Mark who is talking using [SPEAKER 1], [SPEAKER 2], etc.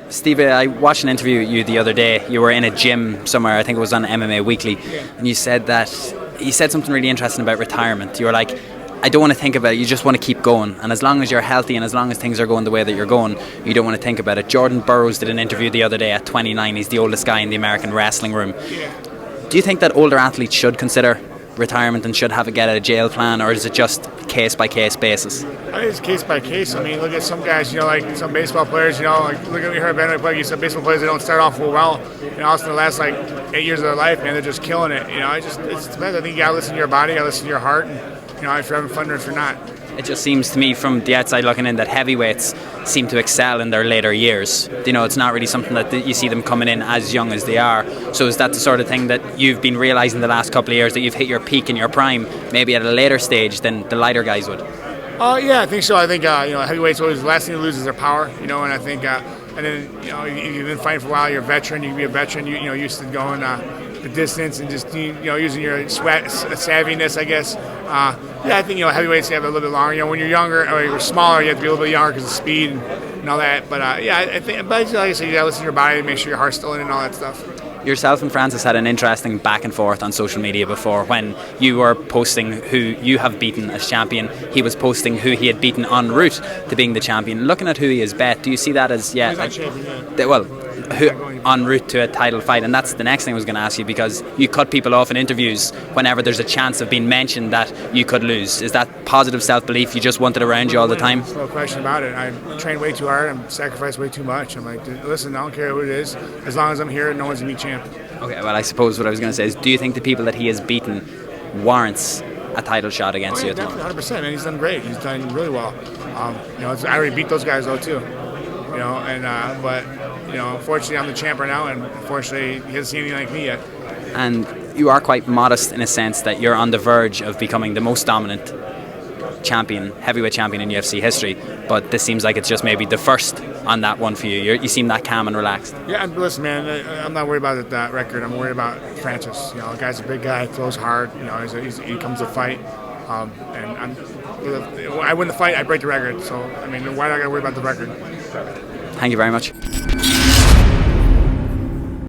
[SPEAKER 1] Stipe, I watched an interview with you the other day. You were in a gym somewhere, I think it was on MMA Weekly, and you said something really interesting about retirement. You were like, I don't want to think about it, you just want to keep going. And as long as you're healthy and as long as things are going the way that you're going, you don't want to think about it. Jordan Burroughs did an interview the other day at 29. He's the oldest guy in the American wrestling room. Do you think that older athletes should consider retirement and should have a get out of jail plan, or is it just case by case basis?
[SPEAKER 2] I think it's case by case. I mean, look at some guys, like some baseball players, like look at me, heard Ben play. You said baseball players, they don't start off well. Also in the last 8 years of their life, man, they're just killing it. It's depends. I think you gotta listen to your body, you gotta listen to your heart, and if you're having fun or if you're not.
[SPEAKER 1] It just seems to me from the outside looking in that heavyweights seem to excel in their later years. It's not really something that you see them coming in as young as they are. So is that the sort of thing that you've been realising the last couple of years, that you've hit your peak in your prime maybe at a later stage than the lighter guys would?
[SPEAKER 2] Yeah, I think so. I think heavyweights always the last thing to lose is their power. And I think and then you've been fighting for a while. You're a veteran. You can be a veteran. Used to going the distance and just using your sweat savviness, I guess. I think heavyweights have a little bit longer. When you're younger or you're smaller, you have to be a little bit younger because of speed and all that. But I think, like I said, you gotta listen to your body and make sure your heart's still in it and all that stuff.
[SPEAKER 1] Yourself and Francis had an interesting back and forth on social media before, when you were posting who you have beaten as champion. He was posting who he had beaten en route to being the champion. Looking at who he has bet, do you see that as
[SPEAKER 2] He's not champion,
[SPEAKER 1] who en route to a title fight? And that's the next thing I was going to ask you, because you cut people off in interviews whenever there's a chance of being mentioned that you could lose. Is that positive self-belief? You just want it around you all the time?
[SPEAKER 2] There's no question about it. I train way too hard. I sacrifice way too much. I'm like, listen, I don't care who it is. As long as I'm here, no one's going to be champ.
[SPEAKER 1] Okay, well, I suppose what I was going to say is, do you think the people that he has beaten warrants a title shot against you?
[SPEAKER 2] Definitely, 100%. And he's done great. He's done really well. I already beat those guys though too. But unfortunately, I'm the champ right now, and unfortunately, he hasn't seen anything like me yet.
[SPEAKER 1] And you are quite modest in a sense that you're on the verge of becoming the most dominant heavyweight champion in UFC history, but this seems like it's just maybe the first on that one for you. You seem that calm and relaxed.
[SPEAKER 2] Yeah, listen, man, I'm not worried about that record. I'm worried about Francis. The guy's a big guy, throws hard. He comes to fight, and I win the fight, I break the record. So, why do I got to worry about the record?
[SPEAKER 1] Thank you very much.